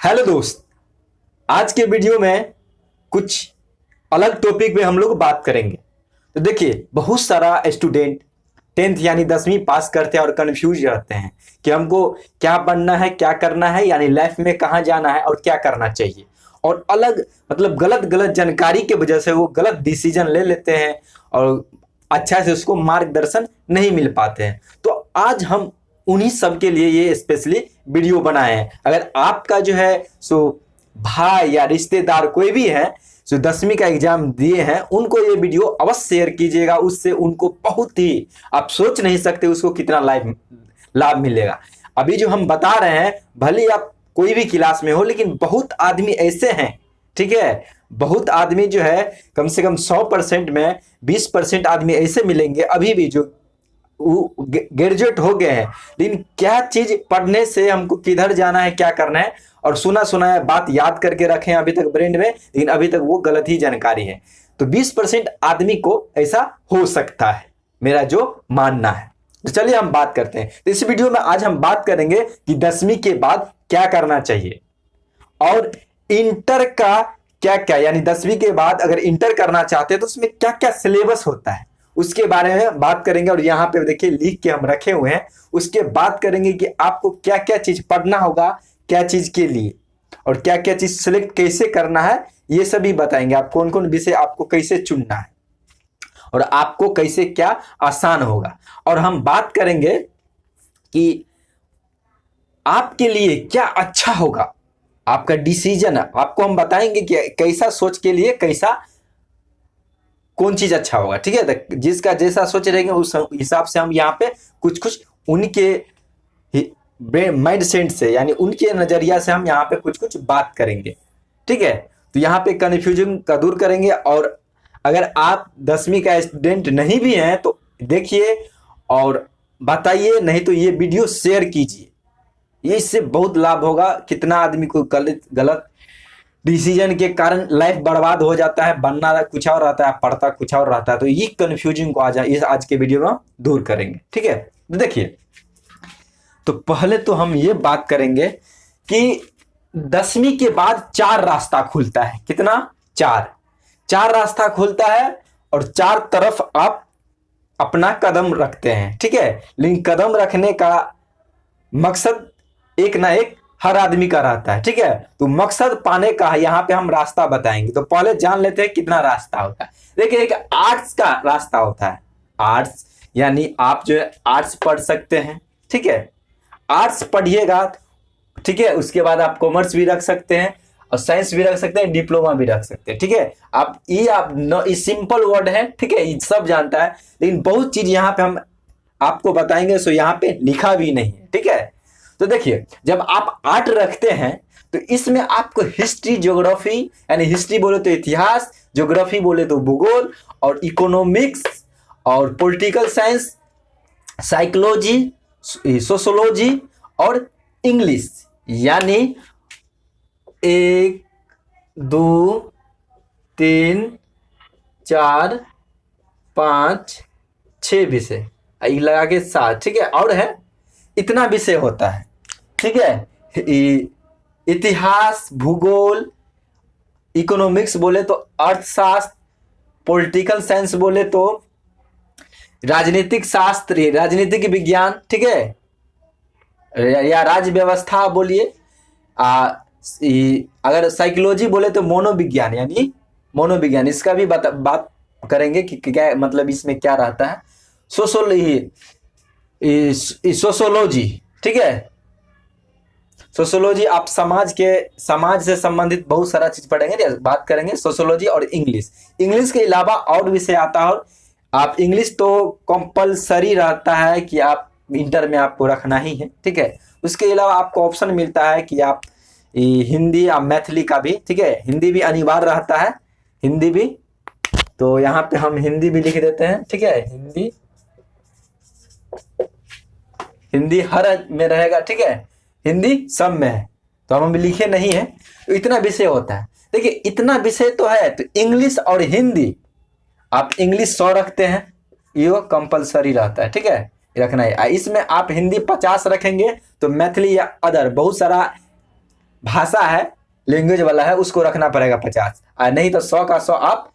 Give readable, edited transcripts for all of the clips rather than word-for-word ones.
Hello दोस्त, आज के वीडियो में कुछ अलग टॉपिक पे हम लोग बात करेंगे। तो देखिए, बहुत सारा स्टूडेंट 10th यानी 10वीं पास करते हैं और कंफ्यूज रहते हैं कि हमको क्या बनना है, क्या करना है, यानी लाइफ में कहाँ जाना है और क्या करना चाहिए। और अलग मतलब गलत गलत जानकारी की वजह से वो गलत डिसीजन ले लेते हैं और अच्छा से उसको मार्गदर्शन नहीं मिल पाते हैं। तो आज हम उन्हीं सब के लिए ये स्पेशली वीडियो बनाए हैं। अगर आपका जो है सो भाई या रिश्तेदार कोई भी है जो 10वीं का एग्जाम दिए हैं, उनको ये वीडियो अवश्य शेयर कीजिएगा। उससे उनको बहुत ही, आप सोच नहीं सकते उसको कितना लाभ मिलेगा। अभी जो हम बता रहे हैं, भले ही आप कोई भी क्लास में हो, लेकिन बहुत आदमी ऐसे हैं, ठीक है, बहुत आदमी जो है कम से कम 100% में 20% आदमी ऐसे मिलेंगे अभी भी जो ग्रेजुएट हो गए हैं, लेकिन क्या चीज पढ़ने से हमको किधर जाना है, क्या करना है, और सुना सुना है बात याद करके रखे हैं अभी तक ब्रेन में, लेकिन अभी तक वो गलत ही जानकारी है। तो 20% आदमी को ऐसा हो सकता है, मेरा जो मानना है। तो चलिए हम बात करते हैं। तो इस वीडियो में आज हम बात करेंगे कि 10वीं के बाद क्या करना चाहिए और इंटर का क्या क्या, यानी 10वीं के बाद अगर इंटर करना चाहते हैं तो उसमें क्या क्या सिलेबस होता है उसके बारे में बात करेंगे। और यहाँ पे देखिए लिख के हम रखे हुए हैं, उसके बात करेंगे कि आपको क्या क्या चीज पढ़ना होगा, क्या चीज के लिए, और क्या क्या चीज सिलेक्ट कैसे करना है, ये सभी बताएंगे। आप कौन कौन विषय आपको कैसे चुनना है और आपको कैसे क्या आसान होगा। और हम बात करेंगे कि आपके लिए क्या अच्छा होगा, आपका डिसीजन है। आपको हम बताएंगे कि कैसा सोच के लिए कैसा कौन चीज अच्छा होगा, ठीक है। तो जिसका जैसा सोच रहेंगे उस हिसाब से हम यहाँ पे कुछ कुछ उनके माइंड सेट से, यानी उनके नजरिया से हम यहाँ पे कुछ कुछ बात करेंगे, ठीक है। तो यहाँ पे कंफ्यूजन का दूर करेंगे। और अगर आप 10वीं का स्टूडेंट नहीं भी हैं तो देखिए और बताइए, नहीं तो ये वीडियो शेयर कीजिए, ये इससे बहुत लाभ होगा। कितना आदमी को गलत डिसीजन के कारण लाइफ बर्बाद हो जाता है, बनना कुछ और रहता है, पढ़ता कुछ और रहता है। तो ये कंफ्यूजन को आज के वीडियो में दूर करेंगे, ठीक है। तो देखिए, तो पहले तो हम ये बात करेंगे कि 10वीं के बाद 4 रास्ता खुलता है। कितना? 4 रास्ता खुलता है और 4 तरफ आप अपना कदम रखते हैं, ठीक है। लेकिन कदम रखने का मकसद एक ना एक हर आदमी का रहता है, ठीक है। तो मकसद पाने का यहाँ पे हम रास्ता बताएंगे। तो पहले जान लेते हैं कितना रास्ता होता है। देखिए, एक आर्ट्स का रास्ता होता है। आर्ट्स यानी आप जो है आर्ट्स पढ़ सकते हैं, ठीक है। आर्ट्स पढ़िएगा, ठीक है। उसके बाद आप कॉमर्स भी रख सकते हैं और साइंस भी रख सकते हैं, डिप्लोमा भी रख सकते हैं, ठीक है। आप ये सिंपल वर्ड है, ठीक है, ये सब जानता है, लेकिन बहुत चीज यहाँ पे हम आपको बताएंगे सो यहाँ पे लिखा भी नहीं है, ठीक है। तो देखिए, जब आप आर्ट रखते हैं तो इसमें आपको हिस्ट्री, ज्योग्राफी, यानी हिस्ट्री बोले तो इतिहास, ज्योग्राफी बोले तो भूगोल, और इकोनॉमिक्स और पॉलिटिकल साइंस, साइकोलॉजी, सोशोलॉजी और इंग्लिश, यानी 1 2 3 4 5 6 विषय लगा के 7, ठीक है। और है इतना विषय होता है, ठीक है। इतिहास, भूगोल, इकोनॉमिक्स बोले तो अर्थशास्त्र, पॉलिटिकल साइंस बोले तो राजनीतिक शास्त्र, राजनीतिक विज्ञान, ठीक है, या राज्य व्यवस्था बोलिए। अगर साइकोलॉजी बोले तो मनोविज्ञान, यानी मनोविज्ञान, इसका भी बात करेंगे कि क्या मतलब इसमें क्या रहता है। सोशोलॉजी, ठीक है। सोशोलॉजी आप समाज से संबंधित बहुत सारा चीज पढ़ेंगे, बात करेंगे सोशोलॉजी। और इंग्लिश के अलावा और विषय आता है। आप इंग्लिश तो कंपलसरी रहता है कि आप इंटर में आपको रखना ही है, ठीक है। उसके अलावा आपको ऑप्शन मिलता है कि आप हिंदी या मैथिली का भी, ठीक है, हिंदी भी अनिवार्य रहता है, हिंदी भी। तो यहाँ पे हम हिंदी भी लिख देते हैं, ठीक है। हिंदी हर में रहेगा, ठीक है, हिंदी सब में है, तो हम लिखे नहीं है। तो इतना विषय होता है। देखिए, इतना विषय तो है, तो इंग्लिश और हिंदी, आप इंग्लिश 100 रखते हैं, ये कंपलसरी रहता है, ठीक है, रखना है। इसमें आप हिंदी 50 रखेंगे तो मैथिली या अदर बहुत सारा भाषा है, लैंग्वेज वाला है, उसको रखना पड़ेगा 50, और नहीं तो 100 का 100 आप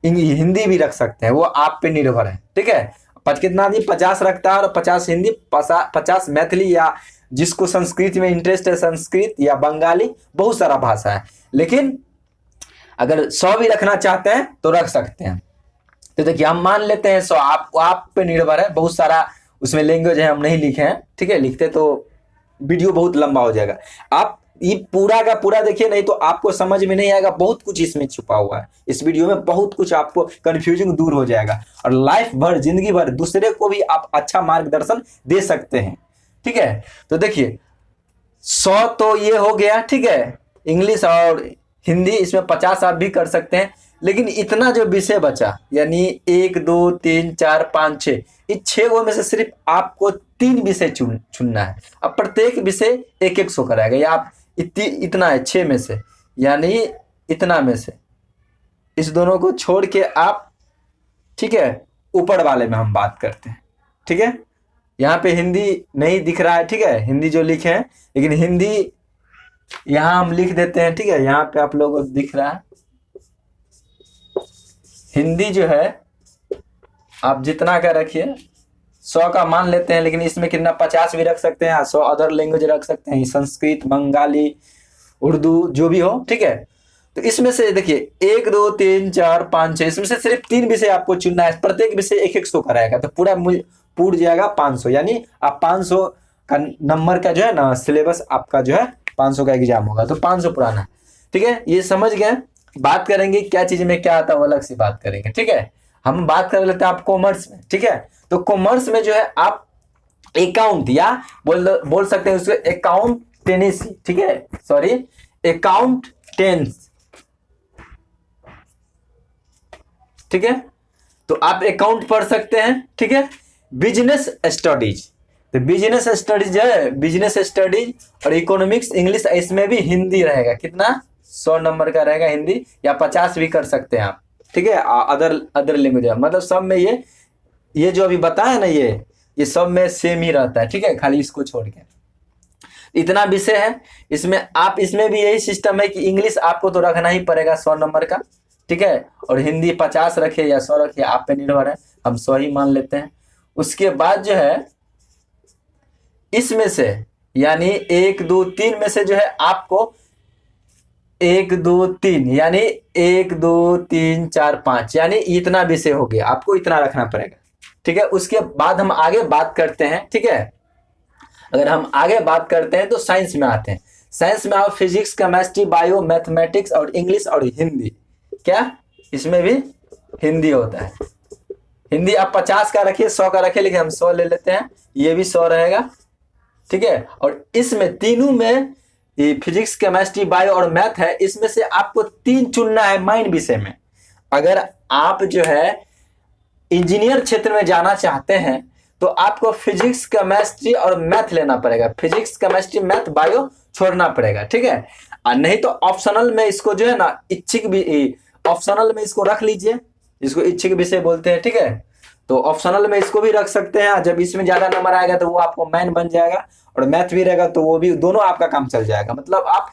हिंदी भी रख सकते हैं, वो आप पे निर्भर है। ठीक है, कितना आदमी 50 रखता है और 50 हिंदी, 50 मैथिली, या जिसको संस्कृत में इंटरेस्ट है संस्कृत या बंगाली, बहुत सारा भाषा है। लेकिन अगर 100 भी रखना चाहते हैं तो रख सकते हैं। तो देखिए हम मान लेते हैं 100, आप पे निर्भर है, बहुत सारा उसमें लैंग्वेज है, हम नहीं लिखे हैं। ठीक है, लिखते तो वीडियो बहुत लंबा हो जाएगा। आप ये पूरा का पूरा देखिए, नहीं तो आपको समझ में नहीं आएगा, बहुत कुछ इसमें छुपा हुआ है। इस वीडियो में बहुत कुछ आपको कंफ्यूजन दूर हो जाएगा, और लाइफ भर, जिंदगी भर दूसरे को भी आप अच्छा मार्गदर्शन दे सकते हैं। ठीक है, तो देखिए 100 तो ये हो गया। ठीक है, इंग्लिश और हिंदी, इसमें 50 आप भी कर सकते हैं। लेकिन इतना जो विषय बचा, यानी 1 2 3 4 5 6, इस 6 गो में से सिर्फ आपको 3 विषय चुनना है। अब प्रत्येक विषय 1-1 कराएगा, या आप इतना है 6 में से, यानी इतना में से इस दोनों को छोड़ के आप, ठीक है, ऊपर वाले में हम बात करते हैं। ठीक है, यहाँ पे हिंदी नहीं दिख रहा है। ठीक है, हिंदी जो लिखे हैं, लेकिन हिंदी यहाँ हम लिख देते हैं। ठीक है, यहाँ पे आप लोगों को दिख रहा है हिंदी जो है, आप जितना का रखिए, 100 का मान लेते हैं, लेकिन इसमें कितना 50 भी रख सकते हैं, 100 अदर लैंग्वेज रख सकते हैं, संस्कृत, बंगाली, उर्दू, जो भी हो। ठीक है, तो इसमें से देखिए 1 2 3 4 5 6, इसमें से सिर्फ 3 विषय आपको चुनना है। प्रत्येक विषय 1-1 का रहेगा, तो पूरा पूर जाएगा 500, यानी आप 500 का नंबर का जो है ना, सिलेबस आपका जो है 500 का एग्जाम होगा, तो 500 पुराना है। ठीक है, ये समझ गए। बात करेंगे क्या चीज में क्या आता है, वो अलग से बात करेंगे। ठीक है, हम बात कर लेते हैं आप कॉमर्स में। ठीक है, तो कॉमर्स में जो है आप अकाउंट, या बोल सकते हैं उसको अकाउंटेंसी। ठीक है, सॉरी, अकाउंटेंस। ठीक है, तो आप अकाउंट पढ़ सकते हैं। ठीक है, बिजनेस स्टडीज, तो बिजनेस स्टडीज जो है, बिजनेस स्टडीज और इकोनॉमिक्स, इंग्लिश, इसमें भी हिंदी रहेगा। कितना, 100 नंबर का रहेगा हिंदी, या 50 भी कर सकते हैं आप। ठीक है, अदर लैंग्वेज, मतलब सब में ये जो अभी बताया ना, ये सब में सेम ही रहता है। ठीक है, खाली इसको छोड़ के इतना विषय है। इसमें भी यही सिस्टम है कि इंग्लिश आपको तो रखना ही पड़ेगा 100 नंबर का। ठीक है, और हिंदी 50 रखे या 100 रखे, आप पे निर्भर है, हम 100 ही मान लेते हैं। उसके बाद जो है इसमें से, यानी 1 2 3 में से जो है आपको 1 2 3, यानी 1 2 3 4 5, यानी इतना विषय हो गया, आपको इतना रखना पड़ेगा। ठीक है, उसके बाद हम आगे बात करते हैं। ठीक है, अगर हम आगे बात करते हैं तो साइंस में आते हैं। साइंस में आप फिजिक्स, केमिस्ट्री, बायो, मैथमेटिक्स और इंग्लिश और हिंदी। क्या, इसमें भी हिंदी होता है। हिंदी आप 50 का रखिए, 100 का रखिए, लेकिन हम 100 ले लेते हैं, ये भी 100 रहेगा। ठीक है, और इसमें तीनों में, ये फिजिक्स, केमिस्ट्री, बायो और मैथ है, इसमें से आपको 3 चुनना है माइन विषय में। अगर आप जो है इंजीनियर क्षेत्र में जाना चाहते हैं तो आपको फिजिक्स, केमिस्ट्री और मैथ लेना पड़ेगा। फिजिक्स, केमिस्ट्री, मैथ, बायो छोड़ना पड़ेगा। ठीक है, और नहीं तो ऑप्शनल में इसको जो है ना, इच्छिक भी, ऑप्शनल में इसको रख लीजिए, इसको इच्छिक विषय बोलते हैं। ठीक है, तो ऑप्शनल में इसको भी रख सकते हैं। जब इसमें ज्यादा नंबर आएगा तो वो आपको मैन बन जाएगा, और मैथ भी रहेगा तो वो भी, दोनों आपका काम चल जाएगा। मतलब आप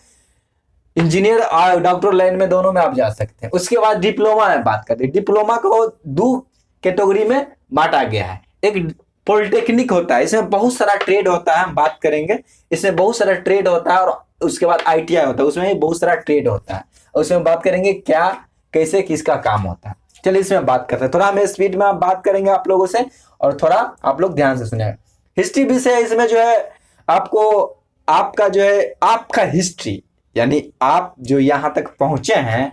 इंजीनियर और डॉक्टर लाइन में दोनों में आप जा सकते हैं। उसके बाद डिप्लोमा में बात करते हैं। डिप्लोमा को 2 कैटेगरी में बांटा गया है। एक पॉलिटेक्निक होता है, इसमें बहुत सारा ट्रेड होता है, हम बात करेंगे। इसमें बहुत सारा ट्रेड होता है, और उसके बाद ITI होता है, उसमें भी बहुत सारा ट्रेड होता है। उसमें बात करेंगे क्या, कैसे, किसका काम होता है। चलिए इसमें बात करते हैं। थोड़ा हम स्पीड में बात करेंगे आप लोगों से, और थोड़ा आप लोग ध्यान से सुनिएगा। हिस्ट्री विषय, इसमें जो है आपको, आपका जो है, आपका हिस्ट्री, यानी आप जो यहाँ तक पहुंचे हैं,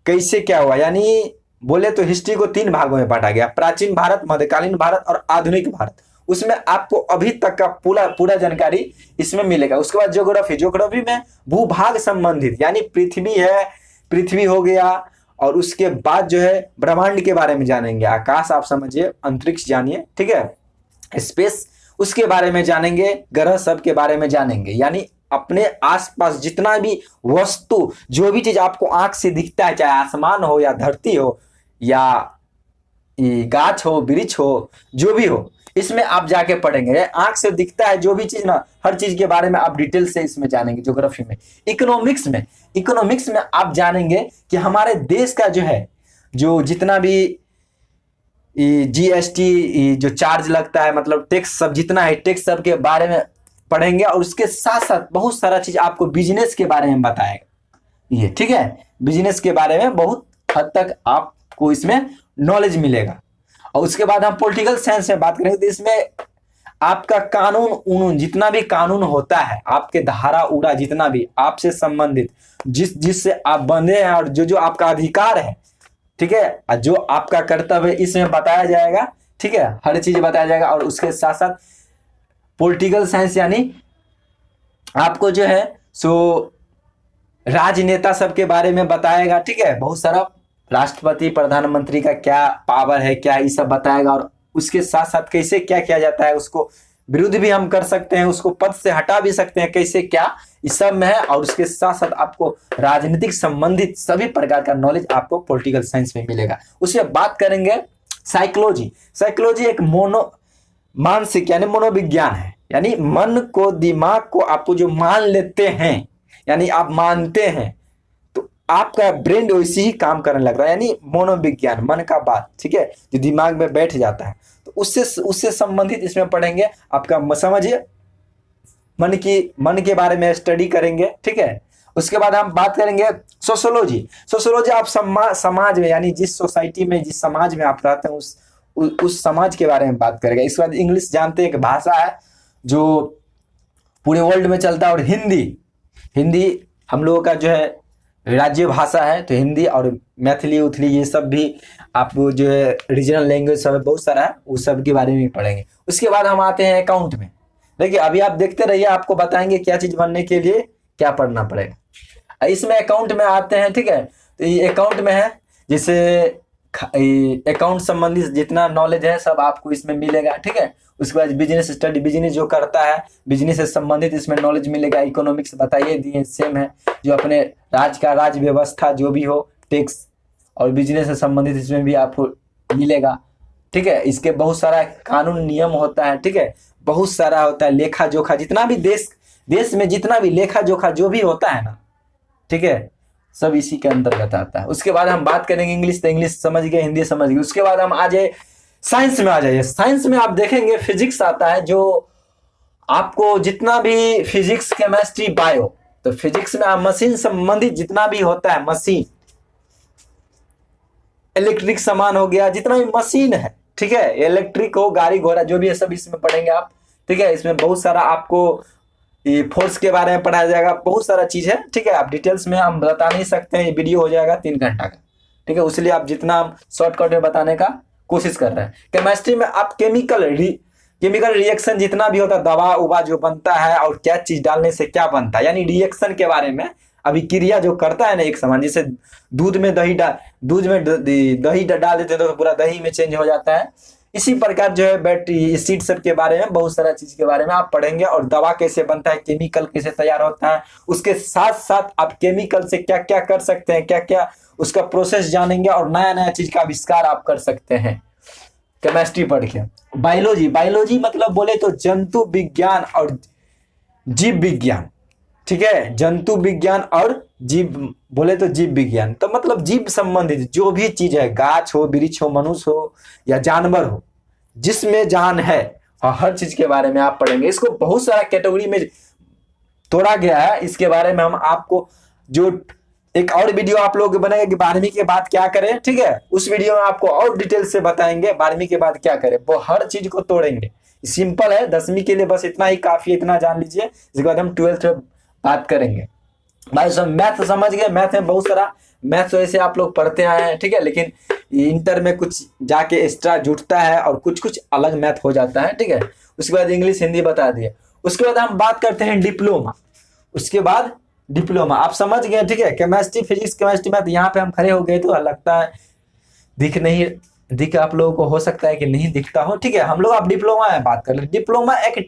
कैसे क्या हुआ, यानी बोले तो हिस्ट्री को 3 भागों में बांटा गया, प्राचीन भारत, मध्यकालीन भारत और आधुनिक भारत। उसमें आपको अभी तक का पूरा जानकारी इसमें मिलेगा। उसके बाद ज्योग्राफी में भूभाग संबंधित, यानी पृथ्वी है, पृथ्वी हो गया, और उसके बाद जो है ब्रह्मांड के बारे में जानेंगे। आकाश आप समझिए, अंतरिक्ष जानिए। ठीक है, स्पेस, उसके बारे में जानेंगे, ग्रह सब के बारे में जानेंगे। यानी अपने आसपास जितना भी वस्तु, जो भी चीज आपको आंख से दिखता है, चाहे आसमान हो या धरती हो या गाछ हो, वृक्ष हो, जो भी हो, इसमें आप जाके पढ़ेंगे, आंख से दिखता है जो भी चीज ना, हर चीज के बारे में आप डिटेल से इसमें जानेंगे। ज्योग्राफी में, इकोनॉमिक्स में आप जानेंगे कि हमारे देश का जो है, जो जितना भी जीएसटी जो चार्ज लगता है, मतलब टैक्स सब जितना है, टैक्स सब के बारे में पढ़ेंगे। और उसके साथ साथ बहुत सारा चीज आपको बिजनेस के बारे में बताएगा ये, ठीक है। बिजनेस के बारे में बहुत हद तक आपको इसमें नॉलेज मिलेगा। और उसके बाद हम पॉलिटिकल साइंस में बात करेंगे तो इसमें आपका कानून जितना भी कानून होता है, आपके धारा उड़ा जितना भी आपसे संबंधित, जिससे आप बंधे हैं, और जो आपका अधिकार है, ठीक है, जो आपका कर्तव्य है, इसमें बताया जाएगा, ठीक है, हर चीज बताया जाएगा। और उसके साथ साथ पॉलिटिकल साइंस यानी आपको जो है सो राजनेता सबके बारे में बताएगा, ठीक है। बहुत सारा राष्ट्रपति प्रधानमंत्री का क्या पावर है, क्या ये सब बताएगा। और उसके साथ साथ कैसे क्या किया जाता है, उसको विरुद्ध भी हम कर सकते हैं, उसको पद से हटा भी सकते हैं, कैसे क्या, इस सब में है। और उसके साथ साथ आपको राजनीतिक संबंधित सभी प्रकार का नॉलेज आपको पॉलिटिकल साइंस में मिलेगा। उसमें बात करेंगे साइकोलॉजी एक मानसिक यानी मनोविज्ञान है, यानी मन को, दिमाग को आपको जो मान लेते हैं, यानी आप मानते हैं तो आपका ब्रेन वैसे ही काम करने लगता है, यानी मनोविज्ञान, मन का बात, ठीक है, जो दिमाग में बैठ जाता है। तो उससे संबंधित इसमें पढ़ेंगे। आपका समझिए, मन के बारे में स्टडी करेंगे, ठीक है। उसके बाद हम बात करेंगे सोशियोलॉजी आप समाज में, यानी जिस सोसाइटी में, जिस समाज में आप रहते हैं, उस समाज के बारे में बात करेंगे। इसके बाद इंग्लिश जानते हैं कि भाषा है जो पूरे वर्ल्ड में चलता है। और हिंदी हम लोगों का जो है राज्य भाषा है, तो हिंदी और मैथिली उथली ये सब भी आप जो है रीजनल लैंग्वेज सब बहुत सारा है, उस सब के बारे में पढ़ेंगे। उसके बाद हम आते हैं अकाउंट में। देखिए अभी आप देखते रहिए, आपको बताएंगे क्या चीज बनने के लिए क्या पढ़ना पड़ेगा। इसमें अकाउंट में आते हैं, ठीक है। तो ये अकाउंट में है, जैसे अकाउंट संबंधित जितना नॉलेज है सब आपको इसमें मिलेगा, ठीक है। उसके बाद बिजनेस स्टडी, बिजनेस जो करता है, बिजनेस से संबंधित इसमें नॉलेज मिलेगा। इकोनॉमिक्स बताइए दिए सेम है, जो अपने राज व्यवस्था जो भी हो, टैक्स और बिजनेस से संबंधित इसमें भी आपको मिलेगा, ठीक है। इसके बहुत सारा कानून नियम होता है, ठीक है, बहुत सारा होता है, लेखा जोखा, जितना भी देश में जितना भी लेखा जोखा जो भी होता है ना, ठीक है, सब इसी के अंतर्गत आता है। उसके बाद हम बात करेंगे इंग्लिश, तो इंग्लिश समझ गए, हिंदी समझ गए। उसके बाद हम आ जाए साइंस में, साइंस में आप देखेंगे फिजिक्स आता है, जो आपको जितना भी फिजिक्स, केमिस्ट्री, बायो, तो फिजिक्स में आप मशीन संबंधित जितना भी होता है, मशीन, इलेक्ट्रिक सामान हो गया, जितना भी मशीन है, ठीक है, इलेक्ट्रिक हो, गाड़ी घोड़ा जो भी है सब इसमें पढ़ेंगे आप, ठीक है। इसमें बहुत सारा आपको फोर्स के बारे में पढ़ाया जाएगा, बहुत सारा चीज है, ठीक है। आप डिटेल्स में हम बता नहीं सकते हैं, ये वीडियो हो जाएगा 3 घंटा का, ठीक है। उसलिए आप जितना हम शॉर्टकट में बताने का कोशिश कर रहे हैं। केमिस्ट्री में आप केमिकल रिएक्शन जितना भी होता है, दवा उबा जो बनता है और क्या चीज डालने से क्या बनता है, यानी रिएक्शन के बारे में, अभिक्रिया जो करता है ना एक सामान, जैसे दूध में दही डाल देते हैं तो पूरा दही में चेंज हो जाता है। इसी प्रकार जो है बैटरी, सीड सब के बारे में, बहुत सारा चीज के बारे में आप पढ़ेंगे। और दवा कैसे बनता है, केमिकल कैसे तैयार होता है, उसके साथ साथ आप केमिकल से क्या क्या कर सकते हैं, क्या क्या उसका प्रोसेस जानेंगे, और नया नया चीज का आविष्कार आप कर सकते हैं केमिस्ट्री पढ़ के। बायोलॉजी मतलब बोले तो जंतु विज्ञान और जीव विज्ञान, ठीक है, जंतु विज्ञान और जीव, बोले तो जीव विज्ञान, तो मतलब जीव संबंधित जो भी चीज है, गाछ हो, वृक्ष हो, मनुष्य हो या जानवर हो, जिसमें जान है, और हर चीज के बारे में आप पढ़ेंगे। इसको बहुत सारा कैटेगरी में तोड़ा गया है, इसके बारे में हम आपको जो एक और वीडियो आप लोग बनेगा कि 12वीं के बाद क्या करें, ठीक है, उस वीडियो में आपको और डिटेल से बताएंगे 12वीं के बाद क्या करें, वो हर चीज को तोड़ेंगे। सिंपल है, 10वीं के लिए बस इतना ही काफी, इतना जान लीजिए। इसके बाद हम 12th में बात करेंगे। भाई सब मैथ समझ गए, मैथ में बहुत सारा मैथ वैसे आप लोग पढ़ते आए हैं, ठीक है, लेकिन इंटर में कुछ जाके एक्स्ट्रा जुटता है और कुछ अलग मैथ हो जाता है, ठीक है। उसके बाद इंग्लिश हिंदी बता दिए। उसके बाद हम बात करते हैं डिप्लोमा। उसके बाद डिप्लोमा आप समझ गए, ठीक है, केमिस्ट्री, फिजिक्स, केमिस्ट्री, मैथ। यहाँ पे हम खड़े हो गए तो लगता है दिख आप लोगों को हो सकता है कि नहीं दिखता हो, ठीक है। हम लोग आप डिप्लोमा में बात कर रहे हैं। डिप्लोमा एक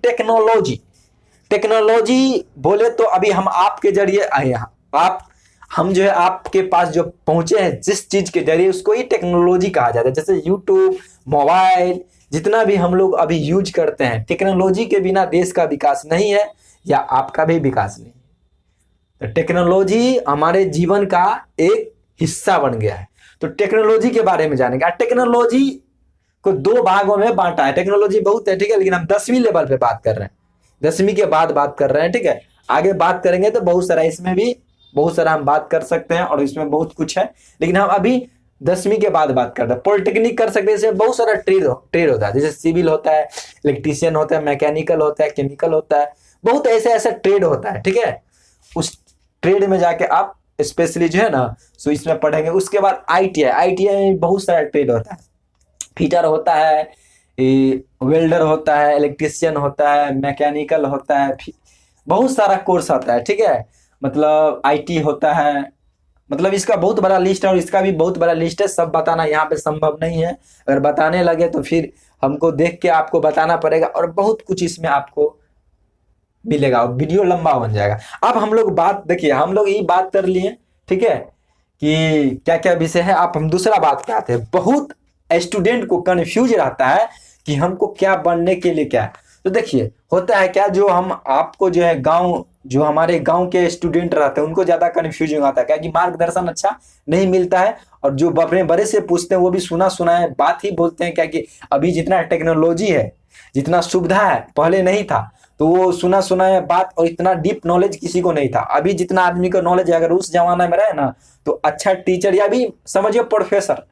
टेक्नोलॉजी बोले तो अभी हम आपके जरिए आए, हम जो है आपके पास जो पहुंचे हैं जिस चीज के जरिए, उसको ही टेक्नोलॉजी कहा जाता है। जैसे यूट्यूब, मोबाइल, जितना भी हम लोग अभी यूज करते हैं, टेक्नोलॉजी के बिना देश का विकास नहीं है या आपका भी विकास नहीं है। तो टेक्नोलॉजी हमारे जीवन का एक हिस्सा बन गया है। तो टेक्नोलॉजी के बारे में जानेंगे। टेक्नोलॉजी को दो भागों में बांटा है। टेक्नोलॉजी बहुत है, ठीक है, लेकिन हम 10वीं लेवल पे बात कर रहे हैं, 10वीं के बाद बात कर रहे हैं, ठीक है। आगे बात करेंगे तो बहुत सारा, इसमें भी बहुत सारा हम बात कर सकते हैं और इसमें बहुत कुछ है, लेकिन हम अभी 10वीं के बाद बात करते हैं। पॉलिटेक्निक कर सकते हैं, इसमें बहुत सारा ट्रेड होता है, जैसे सिविल होता है, इलेक्ट्रीशियन होता है, मैकेनिकल होता है, केमिकल होता है, बहुत ऐसे ऐसा ट्रेड होता है, ठीक है। उस ट्रेड में जाके आप स्पेशली जो है ना, सो इसमें पढ़ेंगे। उसके बाद ITI में बहुत सारा ट्रेड होता है, फिटर होता है, वेल्डर होता है, इलेक्ट्रीशियन होता है, मैकेनिकल होता है, बहुत सारा कोर्स होता है, ठीक है। मतलब IT होता है, मतलब इसका बहुत बड़ा लिस्ट है और इसका भी बहुत बड़ा लिस्ट है। सब बताना यहाँ पे संभव नहीं है, अगर बताने लगे तो फिर हमको देख के आपको बताना पड़ेगा और बहुत कुछ इसमें आपको मिलेगा और वीडियो लंबा बन जाएगा। अब हम लोग बात देखिए, हम लोग ये बात कर लिए, ठीक है, कि क्या क्या विषय है। आप हम दूसरा बात पे आते हैं। बहुत स्टूडेंट को कंफ्यूज रहता है कि हमको क्या बनने के लिए क्या है। तो देखिए होता है क्या, जो हम आपको जो है गांव, जो हमारे गांव के स्टूडेंट रहते हैं उनको ज्यादा कंफ्यूजिंग आता है, क्या कि मार्गदर्शन अच्छा नहीं मिलता है और जो अपने बड़े से पूछते हैं वो भी सुना सुना है बात ही बोलते हैं, क्या कि अभी जितना टेक्नोलॉजी है, जितना सुविधा है, पहले नहीं था। तो वो सुना सुना है बात और इतना डीप नॉलेज किसी को नहीं था। अभी जितना आदमी को नॉलेज है, अगर उस जमाना में रहे ना तो अच्छा टीचर या भी समझिए प्रोफेसर,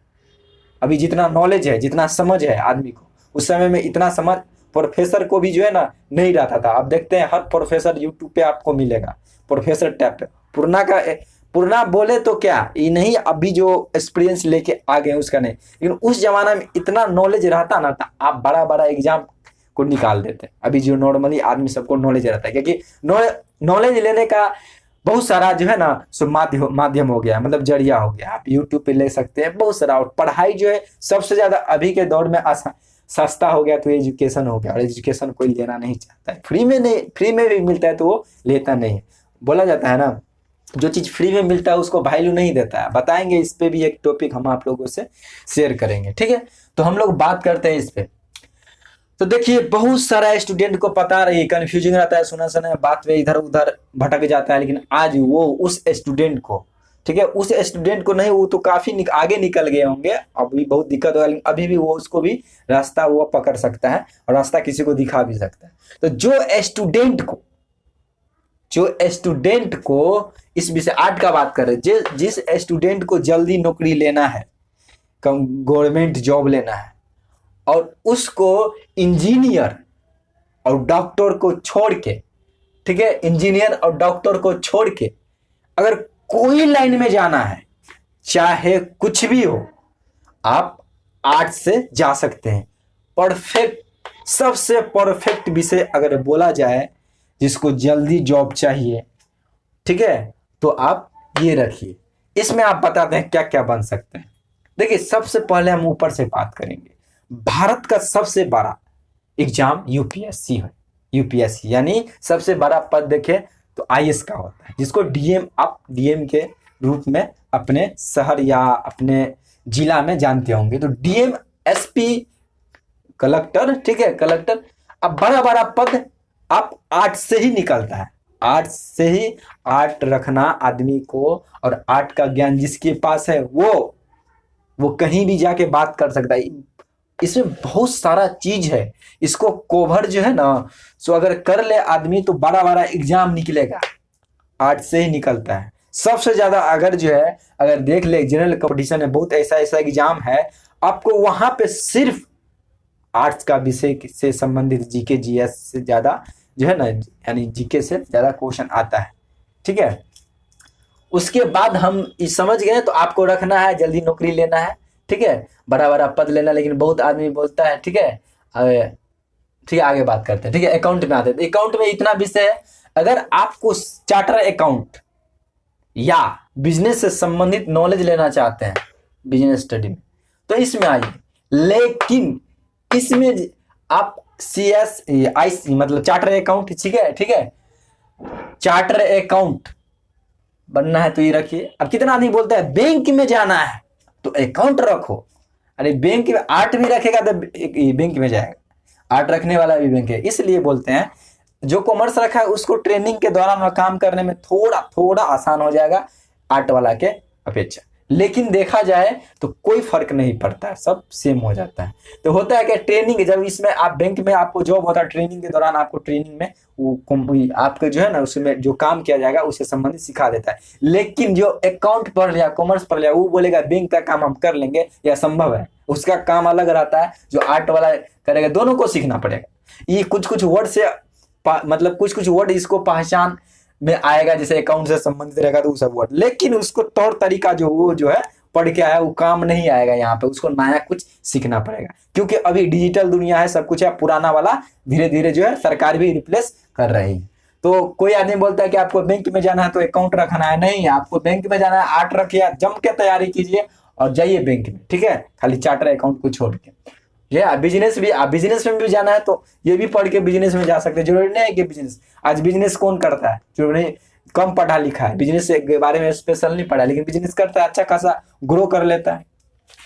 अभी जितना नॉलेज है, जितना समझ है आदमी को, उस समय में इतना समझ प्रोफेसर को भी जो है ना नहीं रहता था। अब देखते हैं हर प्रोफेसर यूट्यूब पे आपको मिलेगा, प्रोफेसर टैब पे। पुरना बोले तो क्या ये नहीं, अभी जो एक्सपीरियंस लेके आ गए उसका नहीं, लेकिन उस जमाना में इतना नॉलेज रहता ना था, आप बड़ा बड़ा एग्जाम को निकाल देते। अभी जो नॉर्मली आदमी सबको नॉलेज रहता है, क्योंकि नॉलेज लेने का बहुत सारा जो है ना सो माध्यम हो गया, मतलब जरिया हो गया। आप यूट्यूब पे ले सकते हैं बहुत सारा। और पढ़ाई जो है सबसे ज्यादा अभी के दौर में सस्ता हो गया तो एजुकेशन हो गया, और एजुकेशन कोई लेना नहीं चाहता है। फ्री में नहीं, फ्री में भी मिलता है तो वो लेता नहीं है। बोला जाता है ना, जो चीज फ्री में मिलता है उसको वैल्यू नहीं देता है। बताएंगे इस पे भी, एक टॉपिक हम आप लोगों से शेयर करेंगे, ठीक है। तो हम लोग बात करते हैं इस पे। तो देखिए बहुत सारा स्टूडेंट को पता रही, कंफ्यूजिंग रहता है, सुना सुना बात में इधर उधर भटक जाता है। लेकिन आज वो उस स्टूडेंट को, ठीक है, उस स्टूडेंट को नहीं, वो तो काफी आगे निकल गए होंगे, अभी बहुत दिक्कत होगा, लेकिन अभी भी वो उसको भी रास्ता वो पकड़ सकता है और रास्ता किसी को दिखा भी सकता है। तो जो स्टूडेंट को इस विषय 8 का बात कर रहे, जिस स्टूडेंट को जल्दी नौकरी लेना है, गवर्नमेंट जॉब लेना है, और उसको इंजीनियर और डॉक्टर को छोड़ के, ठीक है, इंजीनियर और डॉक्टर को छोड़ के अगर कोई लाइन में जाना है, चाहे कुछ भी हो, आप आर्ट्स से जा सकते हैं। परफेक्ट, सबसे परफेक्ट विषय अगर बोला जाए जिसको जल्दी जॉब चाहिए, ठीक है, तो आप ये रखिए। इसमें आप बताते हैं क्या क्या बन सकते हैं। देखिए सबसे पहले हम ऊपर से बात करेंगे। भारत का सबसे बड़ा एग्जाम यूपीएससी है। यूपीएससी यानी सबसे बड़ा पद देखे तो IAS का होता है, जिसको डीएम, आप डीएम के रूप में अपने शहर या अपने जिला में जानते होंगे। तो डीएम, एसपी, कलेक्टर, ठीक है, कलेक्टर। अब बड़ा बड़ा पद आप आर्ट से ही निकलता है, आर्ट से ही। आर्ट रखना आदमी को, और आर्ट का ज्ञान जिसके पास है वो कहीं भी जाके बात कर सकता है। इसमें बहुत सारा चीज है, इसको कवर जो है ना सो अगर कर ले आदमी तो बड़ा बड़ा एग्जाम निकलेगा, आर्ट से ही निकलता है सबसे ज्यादा। अगर जो है, अगर देख ले जनरल कंपटीशन है, बहुत ऐसा ऐसा एग्जाम है, आपको वहां पे सिर्फ आर्ट्स का विषय से संबंधित जीके जीएस से ज्यादा जो है ना, यानी जीके से ज्यादा क्वेश्चन आता है, ठीक है। उसके बाद हम समझ गए, तो आपको रखना है जल्दी नौकरी लेना है, ठीक है, बड़ा बड़ा पद लेना। लेकिन बहुत आदमी बोलता है, ठीक है, ठीक है, आगे बात करते हैं, ठीक है। अकाउंट में आते हैं। अकाउंट में इतना विषय है, अगर आपको चार्टर अकाउंट या बिजनेस से संबंधित नॉलेज लेना चाहते हैं बिजनेस स्टडी में, तो इसमें आइए। लेकिन इसमें आप CSI मतलब चार्टर अकाउंट, ठीक है, चार्टर अकाउंट बनना है तो ये रखिए। अब कितना आदमी बोलता है बैंक में जाना है तो अकाउंट रखो, अरे बैंक में 8 भी रखेगा तो बैंक में जाएगा, 8 रखने वाला भी बैंक है। इसलिए बोलते हैं जो कॉमर्स रखा है उसको ट्रेनिंग के दौरान वह काम करने में थोड़ा थोड़ा आसान हो जाएगा 8 वाला के अपेक्षा। लेकिन देखा जाए तो कोई फर्क नहीं पड़ता है, सब सेम हो जाता है। तो होता है कि ट्रेनिंग जब इसमें आप बैंक में आपको जॉब होता है, ट्रेनिंग के दौरान आपको ट्रेनिंग में वो आपके जो है ना उसमें जो काम किया जाएगा उससे संबंधित सिखा देता है। लेकिन जो अकाउंट पढ़ लिया, कॉमर्स पढ़ लिया, वो बोलेगा बैंक का काम हम कर लेंगे, यह संभव है। उसका काम अलग रहता है, जो 8 वाला करेगा। दोनों को सीखना पड़ेगा। ये कुछ कुछ वर्ड से मतलब कुछ कुछ वर्ड इसको पहचान में आएगा, जैसे अकाउंट से संबंधित रहेगा तो वो सब वर्ड, लेकिन उसको तौर तरीका जो वो जो है पढ़ के आया वो काम नहीं आएगा यहाँ पे। उसको नया कुछ सीखना पड़ेगा, क्योंकि अभी डिजिटल दुनिया है, सब कुछ है। पुराना वाला धीरे धीरे जो है सरकार भी रिप्लेस कर रही है। तो कोई आदमी बोलता है कि आपको बैंक में जाना है तो अकाउंट रखना है, नहीं, आपको बैंक में जाना है 8 रखिए, जम के तैयारी कीजिए और जाइए बैंक में, ठीक है, खाली चार्टर अकाउंट को छोड़ के। ये बिजनेस भी, आप बिजनेस में भी जाना है तो ये भी पढ़ के बिजनेस में जा सकते हैं। जरूरी नहीं है कि बिजनेस, आज बिजनेस कौन करता है, जो नहीं कम पढ़ा लिखा है, बिजनेस के बारे में स्पेशल नहीं पढ़ा, लेकिन बिजनेस करता है, अच्छा खासा ग्रो कर लेता है।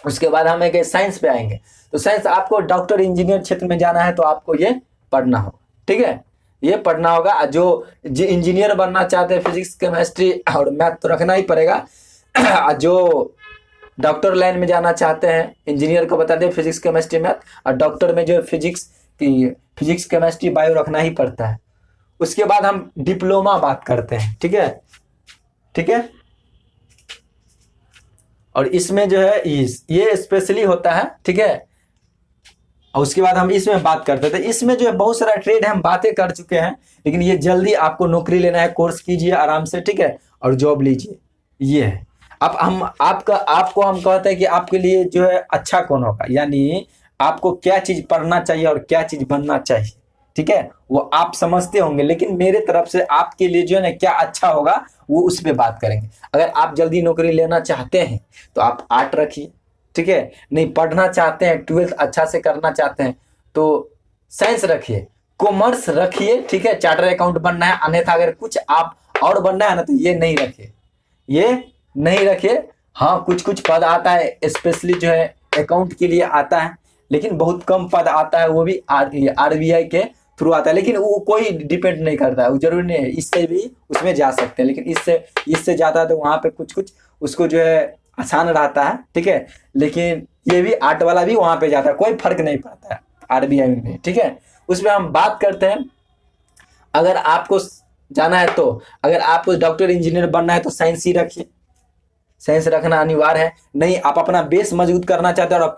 उसके बाद हम एक साइंस पे आएंगे। तो साइंस आपको डॉक्टर इंजीनियर क्षेत्र में जाना है तो आपको ये पढ़ना होगा, ठीक है, ये पढ़ना होगा। जो इंजीनियर बनना चाहते हैं, फिजिक्स केमिस्ट्री और मैथ तो रखना ही पड़ेगा। जो डॉक्टर लाइन में जाना चाहते हैं, इंजीनियर को बता दें फिजिक्स केमिस्ट्री मैथ, और डॉक्टर में जो फिजिक्स केमिस्ट्री बायो रखना ही पड़ता है। उसके बाद हम डिप्लोमा बात करते हैं, ठीक है, ठीक है। और इसमें जो है ये स्पेशली होता है, ठीक है। और उसके बाद हम इसमें बात करते थे, इसमें जो है बहुत सारा ट्रेड है, हम बातें कर चुके हैं, लेकिन ये जल्दी आपको नौकरी लेना है, कोर्स कीजिए आराम से, ठीक है, और जॉब लीजिए। ये है अब आपको हम कहते हैं कि आपके लिए जो है अच्छा कौन होगा, यानी आपको क्या चीज पढ़ना चाहिए और क्या चीज बनना चाहिए, ठीक है, वो आप समझते होंगे। लेकिन मेरे तरफ से आपके लिए जो है ना क्या अच्छा होगा वो उस पर बात करेंगे। अगर आप जल्दी नौकरी लेना चाहते हैं तो आप 8 रखिए, ठीक है। नहीं पढ़ना चाहते हैं, 12th अच्छा से करना चाहते हैं तो साइंस रखिए, कॉमर्स रखिए, ठीक है, चार्टर अकाउंट बनना है। अन्यथा अगर कुछ आप और बनना है ना तो ये नहीं रखिए, ये नहीं रखिए। हाँ, कुछ कुछ पद आता है, स्पेशली जो है अकाउंट के लिए आता है, लेकिन बहुत कम पद आता है, वो भी आरबीआई के थ्रू आता है, लेकिन वो कोई डिपेंड नहीं करता है, वो जरूरी नहीं है, इससे भी उसमें जा सकते हैं। लेकिन इससे जाता है तो वहाँ पे कुछ कुछ उसको जो है आसान रहता है, ठीक है। लेकिन ये भी 8 वाला भी वहाँ पे जाता है, कोई फर्क नहीं पड़ता है आरबीआई में, ठीक है। उसमें हम बात करते हैं, अगर आपको जाना है तो, अगर आपको डॉक्टर इंजीनियर बनना है तो साइंस ही रखिए, साइंस रखना अनिवार्य है। नहीं आप अपना बेस मजबूत करना चाहते हैं और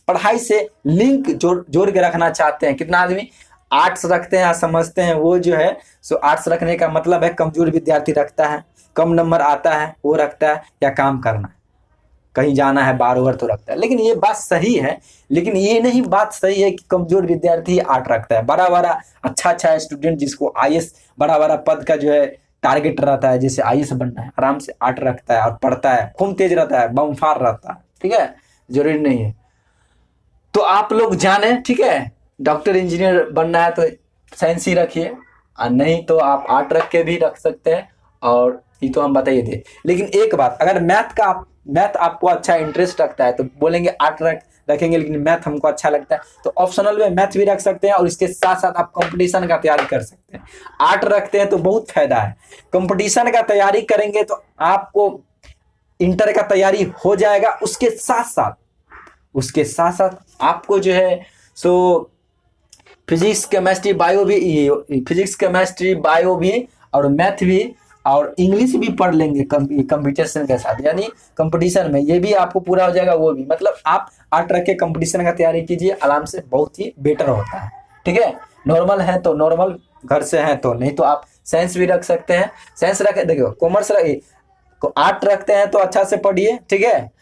पढ़ाई से लिंक जोड़ के रखना चाहते हैं, कितना आदमी आर्ट्स रखते हैं, समझते हैं वो जो है सो आर्ट्स रखने का मतलब है कमजोर विद्यार्थी रखता है, कम नंबर आता है वो रखता है, या काम करना है, कहीं जाना है बार बार तो रखता है। लेकिन ये बात सही है, लेकिन ये नहीं बात सही है कि कमजोर विद्यार्थी 8 रखता है। बड़ा बड़ा अच्छा स्टूडेंट जिसको आईएएस बड़ा पद का जो है टारगेट रहता है, जैसे आईएएस बनना है, आराम से 8 रखता है और पढ़ता है, खूब तेज रहता है, बमफार रहता है, ठीक है, जरूरी नहीं है। तो आप लोग जाने, ठीक है, डॉक्टर इंजीनियर बनना है तो साइंस ही रखिए, और नहीं तो आप 8 रख के भी रख सकते हैं, और ये तो हम बताइए थे। लेकिन एक बात, अगर मैथ आपको अच्छा इंटरेस्ट रखता है तो बोलेंगे 8 रखेंगे, लेकिन मैथ हमको अच्छा लगता है तो ऑप्शनल में मैथ भी रख सकते हैं, और इसके साथ साथ आप कंपटीशन का तैयारी कर सकते हैं। 8 रखते हैं तो बहुत फायदा है, कंपटीशन का तैयारी करेंगे तो आपको इंटर का तैयारी हो जाएगा। उसके साथ साथ आपको जो है सो फिजिक्स केमिस्ट्री बायो भी और मैथ भी और इंग्लिश भी पढ़ लेंगे कंपटीशन के साथ, यानी कंपटीशन में ये भी आपको पूरा हो जाएगा। वो भी मतलब आप 8 रख के कंपटीशन का तैयारी कीजिए आराम से, बहुत ही बेटर होता है, ठीक है। नॉर्मल है तो नॉर्मल घर से है तो, नहीं तो आप साइंस भी रख सकते हैं। साइंस रखे, देखियो कॉमर्स 8 रखते हैं तो अच्छा से पढ़िए, ठीक है,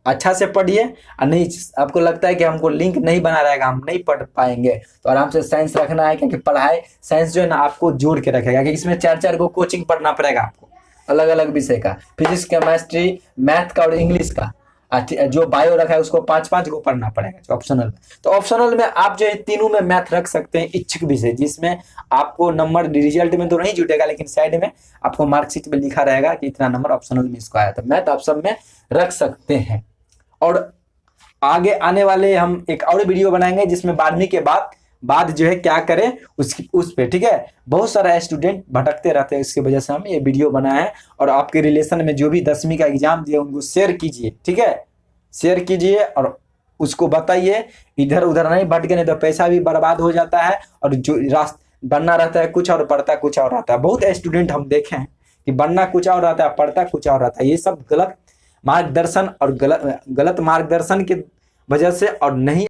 अच्छा से पढ़िए। और नहीं आपको लगता है कि हमको लिंक नहीं बना रहेगा, हम नहीं पढ़ पाएंगे, तो आराम से साइंस रखना है, क्योंकि पढ़ाई साइंस जो है ना आपको जोड़ के रखेगा, कि इसमें 4 को कोचिंग पढ़ना पड़ेगा आपको, अलग अलग विषय का, फिजिक्स केमिस्ट्री मैथ का और इंग्लिश का। जो बायो रखा है उसको 5 को पढ़ना पड़ेगा जो ऑप्शनल में। तो ऑप्शनल में आप जो है तीनों में मैथ रख सकते हैं, इच्छुक विषय, जिसमें आपको नंबर रिजल्ट में तो नहीं जुटेगा, लेकिन साइड में आपको मार्कशीट में लिखा रहेगा कि इतना नंबर ऑप्शनल में इसको आया, तो मैथ आप सब में रख सकते हैं। और आगे आने वाले हम एक और वीडियो बनाएंगे जिसमें 12वीं के बाद जो है क्या करें उस पे, ठीक है। बहुत सारा स्टूडेंट भटकते रहते हैं, इसकी वजह से हम ये वीडियो बनाए हैं। और आपके रिलेशन में जो भी 10वीं का एग्जाम दिए उनको शेयर कीजिए, ठीक है, शेयर कीजिए और उसको बताइए। इधर उधर नहीं भटके, नहीं तो पैसा भी बर्बाद हो जाता है और जो रास्ता बनना रहता है कुछ और पढ़ता कुछ और रहता है। बहुत स्टूडेंट हम देखे हैं कि बनना कुछ और रहता है, पढ़ता कुछ और रहता है। ये सब गलत मार्गदर्शन और गलत मार्गदर्शन की वजह से और नहीं